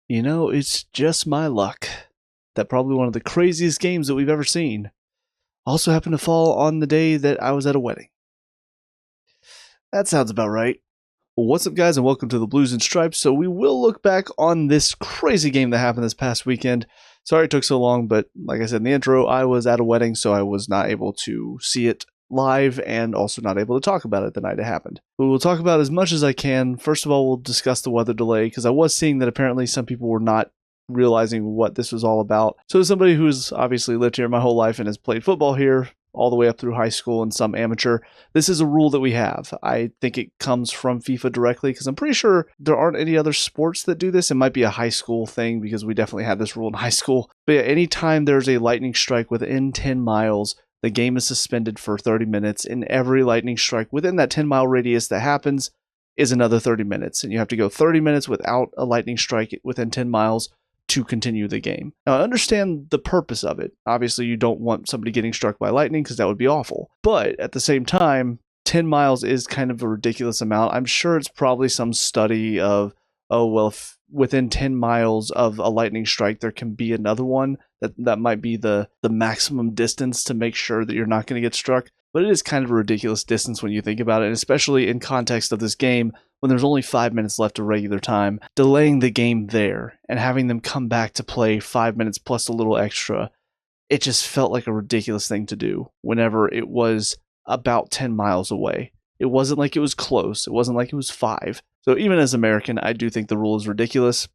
It's just my luck that probably one of the craziest games that we've ever seen also happened to fall on the day that I was at a wedding. That sounds about right. Well, what's up, guys, and welcome to the Blues and Stripes. So we will look back on this crazy game that happened this past weekend. Sorry it took so long, but like I said in the intro, I was at a wedding, so I was not able to see it live and also not able to talk about it the night it happened. But we'll talk about as much as I can. First of all, we'll discuss the weather delay, because I was seeing that apparently some people were not realizing what this was all about. So as somebody who's obviously lived here my whole life and has played football here all the way up through high school and some amateur, this is a rule that we have. I think it comes from FIFA directly, because I'm pretty sure there aren't any other sports that do this. It might be a high school thing, because we definitely had this rule in high school. But yeah, anytime there's a lightning strike within 10 miles, the game is suspended for 30 minutes, and every lightning strike within that 10-mile radius that happens is another 30 minutes. And you have to go 30 minutes without a lightning strike within 10 miles to continue the game. Now, I understand the purpose of it. Obviously, you don't want somebody getting struck by lightning, because that would be awful. But at the same time, 10 miles is kind of a ridiculous amount. I'm sure it's probably some study of, oh, well, if within 10 miles of a lightning strike, there can be another one. That might be the maximum distance to make sure that you're not going to get struck. But it is kind of a ridiculous distance when you think about it, and especially in context of this game, when there's only 5 minutes left of regular time. Delaying the game there and having them come back to play 5 minutes plus a little extra, it just felt like a ridiculous thing to do whenever it was about 10 miles away. It wasn't like it was close. It wasn't like it was 5. So even as an American, I do think the rule is ridiculous.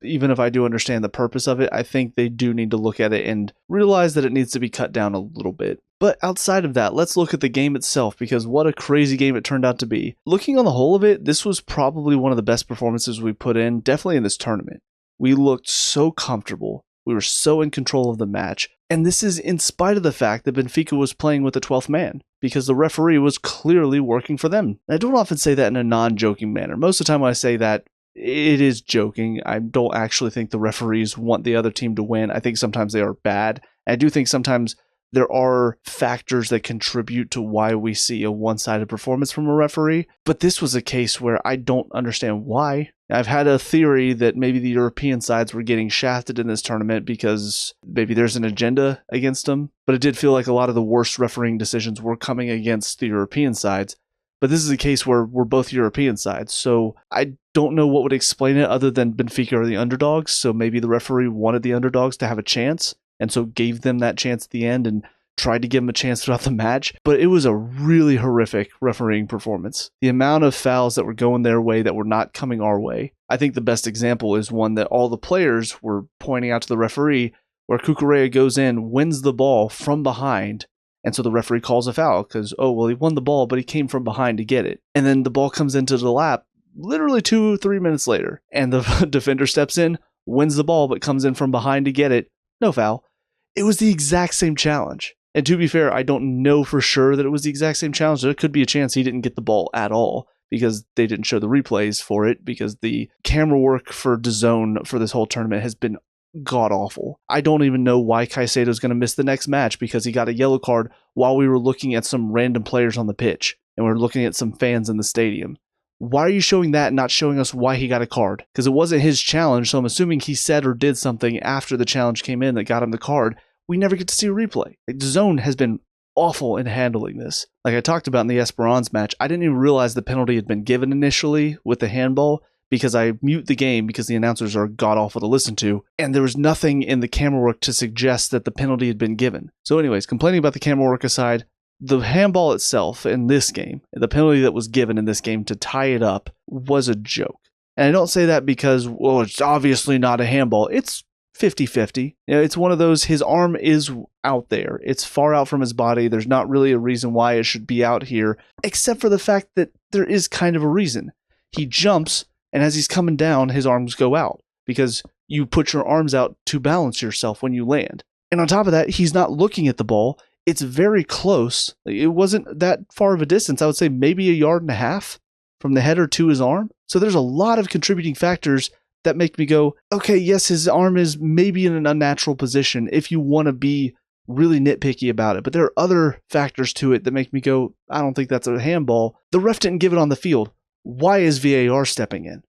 Even if I do understand the purpose of it, I think they do need to look at it and realize that it needs to be cut down a little bit. But outside of that, let's look at the game itself, because what a crazy game it turned out to be. Looking on the whole of it, this was probably one of the best performances we put in, definitely in this tournament. We looked so comfortable. We were so in control of the match. And this is in spite of the fact that Benfica was playing with the 12th man, because the referee was clearly working for them. And I don't often say that in a non-joking manner. Most of the time when I say that, it is joking. I don't actually think the referees want the other team to win. I think sometimes they are bad. I do think sometimes there are factors that contribute to why we see a one-sided performance from a referee. But this was a case where I don't understand why. I've had a theory that maybe the European sides were getting shafted in this tournament because maybe there's an agenda against them. But it did feel like a lot of the worst refereeing decisions were coming against the European sides. But this is a case where we're both European sides, so I don't know what would explain it other than Benfica are the underdogs, so maybe the referee wanted the underdogs to have a chance, and so gave them that chance at the end and tried to give them a chance throughout the match. But it was a really horrific refereeing performance. The amount of fouls that were going their way that were not coming our way. I think the best example is one that all the players were pointing out to the referee, where Cucurella goes in, wins the ball from behind, and so the referee calls a foul because, oh, well, he won the ball, but he came from behind to get it. And then the ball comes into the lap literally 2-3 minutes later. And the defender steps in, wins the ball, but comes in from behind to get it. No foul. It was the exact same challenge. And to be fair, I don't know for sure that it was the exact same challenge. There could be a chance he didn't get the ball at all, because they didn't show the replays for it, because the camera work for DAZN for this whole tournament has been god-awful. I don't even know why Caicedo's going to miss the next match, because he got a yellow card while we were looking at some random players on the pitch, and we were looking at some fans in the stadium. Why are you showing that and not showing us why he got a card? Because it wasn't his challenge, so I'm assuming he said or did something after the challenge came in that got him the card. We never get to see a replay. DAZN has been awful in handling this. Like I talked about in the Esperance match, I didn't even realize the penalty had been given initially with the handball, because I mute the game because the announcers are god-awful to listen to, and there was nothing in the camera work to suggest that the penalty had been given. So anyways, complaining about the camera work aside, the handball itself in this game, the penalty that was given in this game to tie it up, was a joke. And I don't say that because, well, it's obviously not a handball. It's 50-50. It's one of those, his arm is out there. It's far out from his body. There's not really a reason why it should be out here, except for the fact that there is kind of a reason. He jumps, and as he's coming down, his arms go out, because you put your arms out to balance yourself when you land. And on top of that, he's not looking at the ball. It's very close. It wasn't that far of a distance. I would say maybe 1.5 yards from the header to his arm. So there's a lot of contributing factors that make me go, okay, yes, his arm is maybe in an unnatural position if you want to be really nitpicky about it. But there are other factors to it that make me go, I don't think that's a handball. The ref didn't give it on the field. Why is VAR stepping in?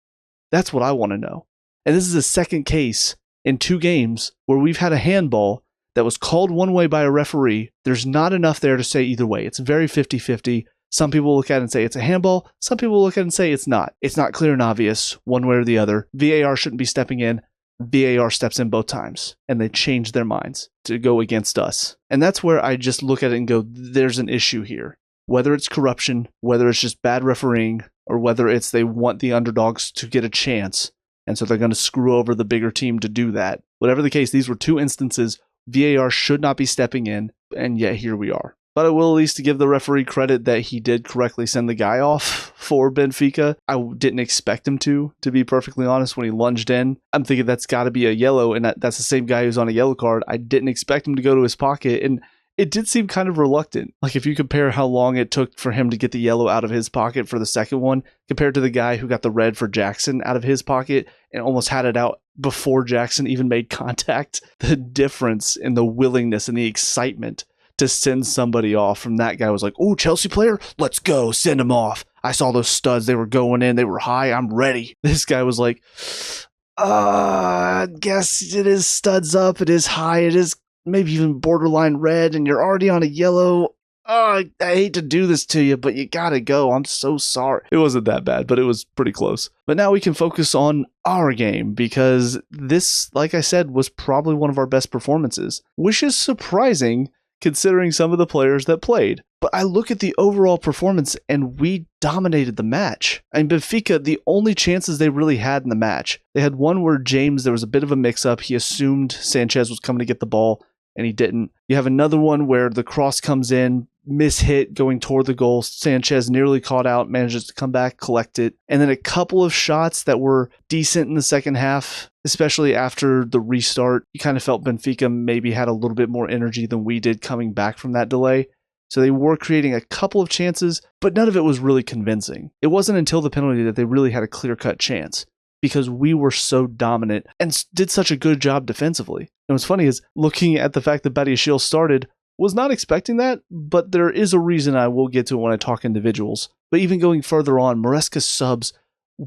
That's what I want to know. And this is the second case in 2 games where we've had a handball that was called one way by a referee. There's not enough there to say either way. It's very 50-50. Some people look at it and say it's a handball. Some people look at it and say it's not. It's not clear and obvious one way or the other. VAR shouldn't be stepping in. VAR steps in both times, and they change their minds to go against us. And that's where I just look at it and go, there's an issue here. Whether it's corruption, whether it's just bad refereeing, or whether it's they want the underdogs to get a chance, and so they're going to screw over the bigger team to do that. Whatever the case, these were 2 instances VAR should not be stepping in, and yet here we are. But I will at least give the referee credit that he did correctly send the guy off for Benfica. I didn't expect him to be perfectly honest, when he lunged in. I'm thinking that's got to be a yellow, and that's the same guy who's on a yellow card. I didn't expect him to go to his pocket, and it did seem kind of reluctant. Like if you compare how long it took for him to get the yellow out of his pocket for the second one, compared to the guy who got the red for Jackson out of his pocket and almost had it out before Jackson even made contact, the difference in the willingness and the excitement to send somebody off from that guy was like, oh, Chelsea player, let's go, send him off. I saw those studs, they were going in, they were high, I'm ready. This guy was like, I guess it is studs up, it is high, it is maybe even borderline red, and you're already on a yellow. Oh, I hate to do this to you, but you gotta go. I'm so sorry. It wasn't that bad, but it was pretty close. But now we can focus on our game, because this, like I said, was probably one of our best performances, which is surprising considering some of the players that played. But I look at the overall performance and we dominated the match. And Benfica, the only chances they really had in the match, they had one where James, there was a bit of a mix-up. He assumed Sanchez was coming to get the ball, and he didn't. You have another one where the cross comes in, mishit going toward the goal. Sanchez nearly caught out, manages to come back, collect it. And then a couple of shots that were decent in the second half, especially after the restart. You kind of felt Benfica maybe had a little bit more energy than we did coming back from that delay. So they were creating a couple of chances, but none of it was really convincing. It wasn't until the penalty that they really had a clear-cut chance, because we were so dominant and did such a good job defensively. And what's funny is, looking at the fact that Badiashile started, was not expecting that, but there is a reason I will get to when I talk individuals. But even going further on, Maresca's subs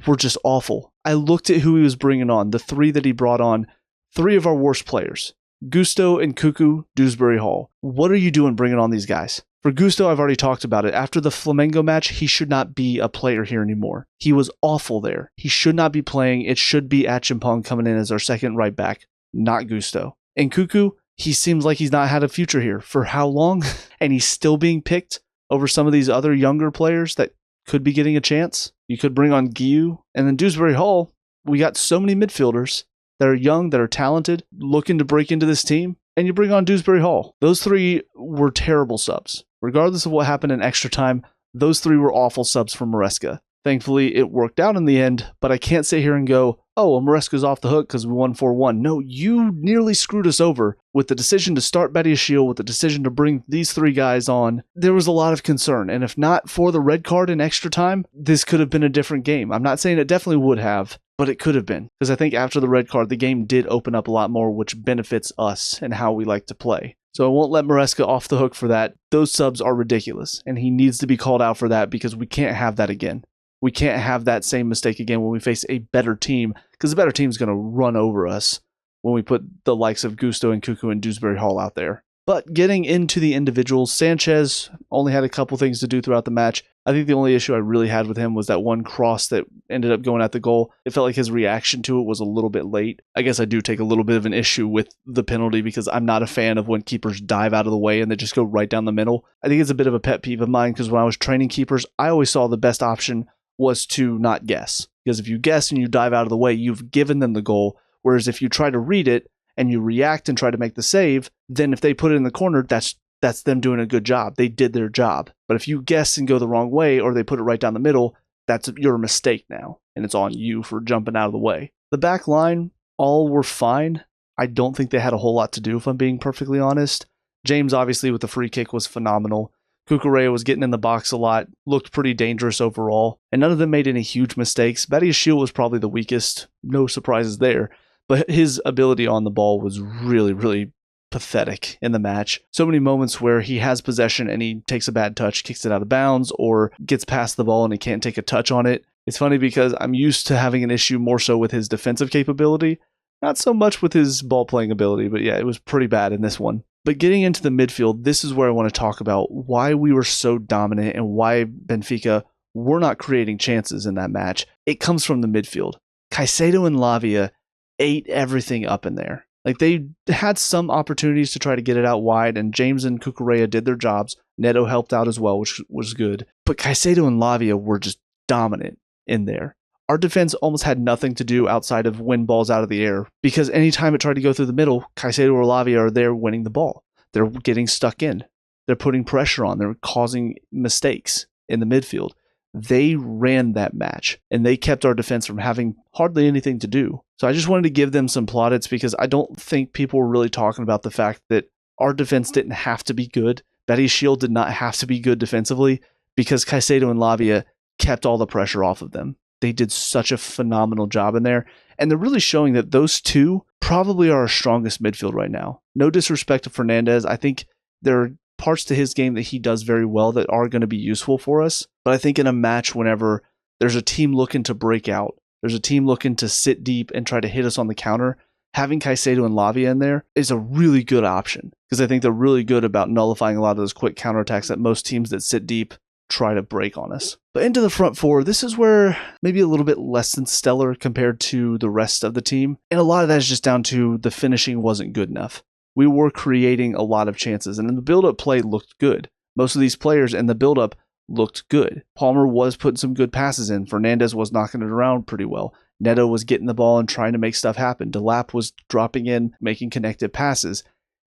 were just awful. I looked at who he was bringing on, the 3 that he brought on, 3 of our worst players. Gusto and Cuckoo, Dewsbury-Hall. What are you doing bringing on these guys? For Gusto, I've already talked about it. After the Flamengo match, he should not be a player here anymore. He was awful there. He should not be playing. It should be Achimpong coming in as our second right back, not Gusto. And Cuckoo, he seems like he's not had a future here. For how long? And he's still being picked over some of these other younger players that could be getting a chance. You could bring on Guiu. And then Dewsbury-Hall, we got so many midfielders that are young, that are talented, looking to break into this team. And you bring on Dewsbury-Hall. Those 3 were terrible subs. Regardless of what happened in extra time, those 3 were awful subs for Maresca. Thankfully, it worked out in the end, but I can't sit here and go, oh, well, Maresca's off the hook because we won 4-1. No, you nearly screwed us over with the decision to start Badiashile, with the decision to bring these 3 guys on. There was a lot of concern, and if not for the red card in extra time, this could have been a different game. I'm not saying it definitely would have, but it could have been, because I think after the red card, the game did open up a lot more, which benefits us and how we like to play. So I won't let Maresca off the hook for that. Those subs are ridiculous, and he needs to be called out for that, because we can't have that again. We can't have that same mistake again when we face a better team, because the better team is going to run over us when we put the likes of Gusto and Cuckoo and Dewsbury-Hall out there. But getting into the individuals, Sanchez only had a couple things to do throughout the match. I think the only issue I really had with him was that one cross that ended up going at the goal. It felt like his reaction to it was a little bit late. I guess I do take a little bit of an issue with the penalty, because I'm not a fan of when keepers dive out of the way and they just go right down the middle. I think it's a bit of a pet peeve of mine, because when I was training keepers, I always saw the best option was to not guess. Because if you guess and you dive out of the way, you've given them the goal. Whereas if you try to read it and you react and try to make the save, then if they put it in the corner, that's them doing a good job. They did their job. But if you guess and go the wrong way, or they put it right down the middle, that's your mistake now, and it's on you for jumping out of the way. The back line, all were fine. I don't think they had a whole lot to do, if I'm being perfectly honest. James, obviously, with the free kick was phenomenal. Cucurella was getting in the box a lot, looked pretty dangerous overall, and none of them made any huge mistakes. Badiashile was probably the weakest, no surprises there, but his ability on the ball was really, really pathetic in the match. So many moments where he has possession and he takes a bad touch, kicks it out of bounds, or gets past the ball and he can't take a touch on it. It's funny because I'm used to having an issue more so with his defensive capability, not so much with his ball playing ability, but yeah, it was pretty bad in this one. But getting into the midfield, this is where I want to talk about why we were so dominant and why Benfica were not creating chances in that match. It comes from the midfield. Caicedo and Lavia ate everything up in there. Like, they had some opportunities to try to get it out wide, and James and Cucurella did their jobs. Neto helped out as well, which was good. But Caicedo and Lavia were just dominant in there. Our defense almost had nothing to do outside of win balls out of the air, because anytime it tried to go through the middle, Caicedo or Lavia are there winning the ball. They're getting stuck in. They're putting pressure on. They're causing mistakes in the midfield. They ran that match, and they kept our defense from having hardly anything to do. So I just wanted to give them some plaudits, because I don't think people were really talking about the fact that our defense didn't have to be good. Betty's Shield did not have to be good defensively, because Caicedo and Lavia kept all the pressure off of them. They did such a phenomenal job in there, and they're really showing that those two probably are our strongest midfield right now. No disrespect to Fernandez. I think there are parts to his game that he does very well that are going to be useful for us, but I think in a match, whenever there's a team looking to break out, there's a team looking to sit deep and try to hit us on the counter, having Caicedo and Lavia in there is a really good option, because I think they're really good about nullifying a lot of those quick counterattacks that most teams that sit deep try to break on us. But into the front four, this is where maybe a little bit less than stellar compared to the rest of the team. And a lot of that is just down to the finishing wasn't good enough. We were creating a lot of chances, and the build-up play looked good. Most of these players in the build-up looked good. Palmer was putting some good passes in. Fernandez was knocking it around pretty well. Neto was getting the ball and trying to make stuff happen. Delap was dropping in, making connected passes.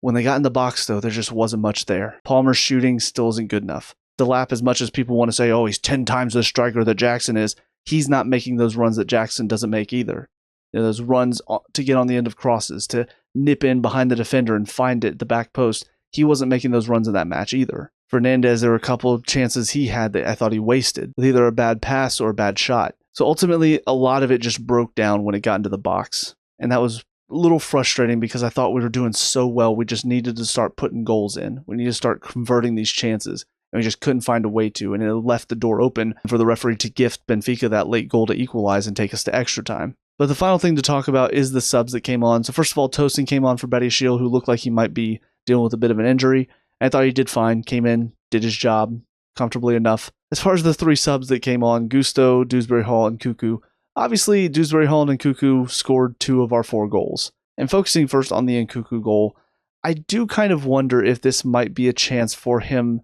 When they got in the box, though, there just wasn't much there. Palmer's shooting still isn't good enough. Delap, as much as people want to say, oh, he's 10 times the striker that Jackson is, he's not making those runs that Jackson doesn't make either. You know, those runs to get on the end of crosses, to nip in behind the defender and find it at the back post, he wasn't making those runs in that match either. Fernandez, there were a couple of chances he had that I thought he wasted, with either a bad pass or a bad shot. So ultimately, a lot of it just broke down when it got into the box. And that was a little frustrating, because I thought we were doing so well, we just needed to start putting goals in. We needed to start converting these chances. And we just couldn't find a way to, and it left the door open for the referee to gift Benfica that late goal to equalize and take us to extra time. But the final thing to talk about is the subs that came on. So first of all, Tosin came on for Betty Shield, who looked like he might be dealing with a bit of an injury. I thought he did fine, came in, did his job comfortably enough. As far as the three subs that came on, Gusto, Dewsbury-Hall, and Cuckoo, obviously Dewsbury-Hall and Cuckoo scored 2 of our 4 goals. And focusing first on the Nkuku goal, I do kind of wonder if this might be a chance for him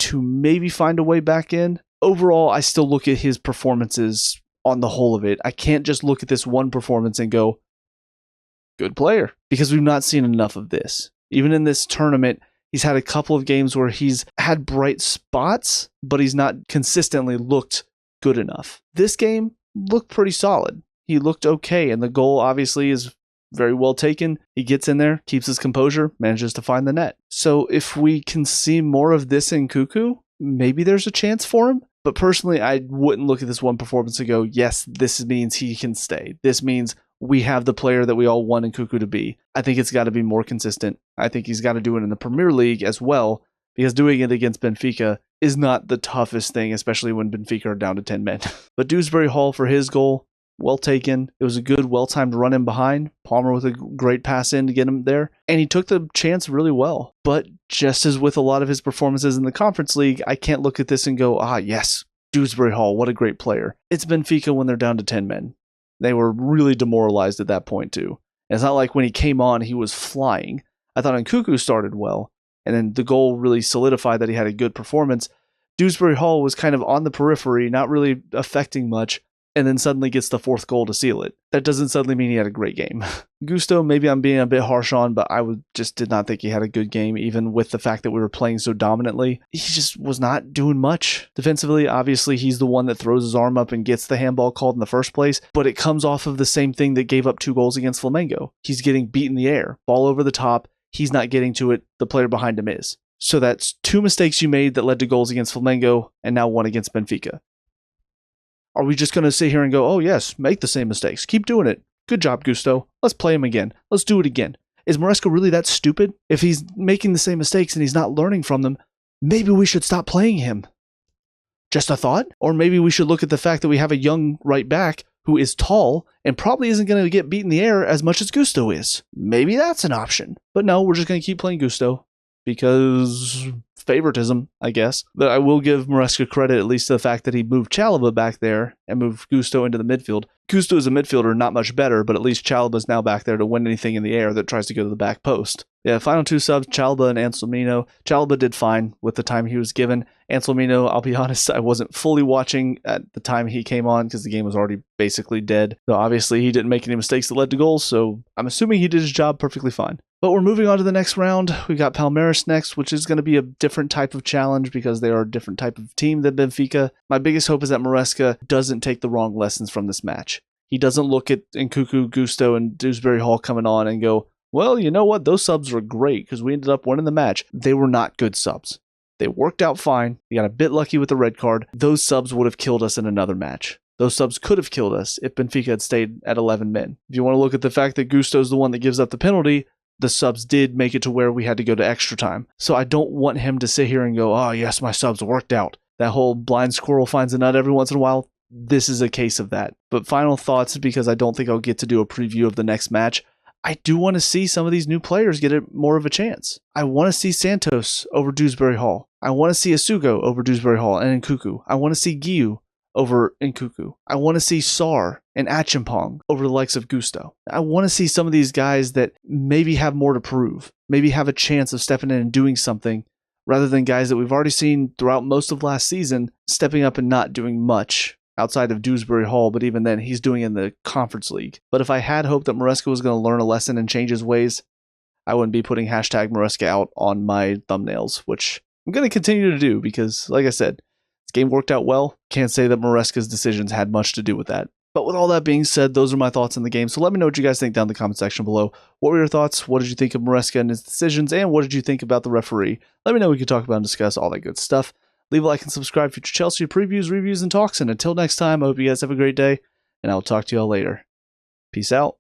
to maybe find a way back in. Overall, I still look at his performances on the whole of it. I can't just look at this one performance and go, good player, because we've not seen enough of this. Even in this tournament, he's had a couple of games where he's had bright spots, but he's not consistently looked good enough. This game looked pretty solid. He looked okay, and the goal obviously is very well taken. He gets in there, keeps his composure, manages to find the net. So if we can see more of this in Cuckoo, maybe there's a chance for him. But personally, I wouldn't look at this one performance and go, yes, this means he can stay. This means we have the player that we all want in Cuckoo to be. I think it's got to be more consistent. I think he's got to do it in the Premier League as well, because doing it against Benfica is not the toughest thing, especially when Benfica are down to 10 men. But Dewsbury-Hall for his goal, well taken. It was a good, well-timed run in behind. Palmer with a great pass in to get him there. And he took the chance really well. But just as with a lot of his performances in the Conference League, I can't look at this and go, yes, Dewsbury-Hall, what a great player. It's Benfica when they're down to 10 men. They were really demoralized at that point too. And it's not like when he came on, he was flying. I thought Nkuku started well. And then the goal really solidified that he had a good performance. Dewsbury-Hall was kind of on the periphery, not really affecting much, and then suddenly gets the 4th goal to seal it. That doesn't suddenly mean he had a great game. Gusto, maybe I'm being a bit harsh on, but I just did not think he had a good game, even with the fact that we were playing so dominantly. He just was not doing much. Defensively, obviously, he's the one that throws his arm up and gets the handball called in the first place, but it comes off of the same thing that gave up 2 goals against Flamengo. He's getting beat in the air, ball over the top, he's not getting to it, the player behind him is. So that's 2 mistakes you made that led to goals against Flamengo, and now 1 against Benfica. Are we just going to sit here and go, oh yes, make the same mistakes, keep doing it. Good job, Gusto. Let's play him again. Let's do it again. Is Maresca really that stupid? If he's making the same mistakes and he's not learning from them, maybe we should stop playing him. Just a thought? Or maybe we should look at the fact that we have a young right back who is tall and probably isn't going to get beat in the air as much as Gusto is. Maybe that's an option. But no, we're just going to keep playing Gusto because favoritism, I guess. But I will give Maresca credit at least to the fact that he moved Chalobah back there and moved Gusto into the midfield. Gusto is a midfielder, not much better, but at least Chalobah's now back there to win anything in the air that tries to go to the back post. Yeah, final two subs, Chalobah and Anselmino. Chalobah did fine with the time he was given. Anselmino, I'll be honest, I wasn't fully watching at the time he came on because the game was already basically dead. So obviously he didn't make any mistakes that led to goals, so I'm assuming he did his job perfectly fine. But we're moving on to the next round. We've got Palmeiras next, which is going to be a different type of challenge because they are a different type of team than Benfica. My biggest hope is that Maresca doesn't take the wrong lessons from this match. He doesn't look at Nkuku, Gusto, and Dewsbury-Hall coming on and go, well, you know what? Those subs were great because we ended up winning the match. They were not good subs. They worked out fine. We got a bit lucky with the red card. Those subs would have killed us in another match. Those subs could have killed us if Benfica had stayed at 11 men. If you want to look at the fact that Gusto's the one that gives up the penalty, the subs did make it to where we had to go to extra time. So I don't want him to sit here and go, oh, yes, my subs worked out. That whole blind squirrel finds a nut every once in a while. This is a case of that. But final thoughts, because I don't think I'll get to do a preview of the next match. I do want to see some of these new players get more of a chance. I want to see Santos over Dewsbury-Hall. I want to see Asugo over Dewsbury-Hall and Nkuku. I want to see Guiu over Nkuku. I want to see Sar and Achimpong over the likes of Gusto. I want to see some of these guys that maybe have more to prove, maybe have a chance of stepping in and doing something, rather than guys that we've already seen throughout most of last season stepping up and not doing much outside of Dewsbury-Hall, but even then, he's doing it in the Conference League. But if I had hoped that Maresca was going to learn a lesson and change his ways, I wouldn't be putting hashtag Maresca out on my thumbnails, which I'm going to continue to do because, like I said, this game worked out well. Can't say that Maresca's decisions had much to do with that. But with all that being said, those are my thoughts on the game. So let me know what you guys think down in the comment section below. What were your thoughts? What did you think of Maresca and his decisions? And what did you think about the referee? Let me know. We can talk about and discuss all that good stuff. Leave a like and subscribe for future Chelsea previews, reviews, and talks. And until next time, I hope you guys have a great day, and I will talk to y'all later. Peace out.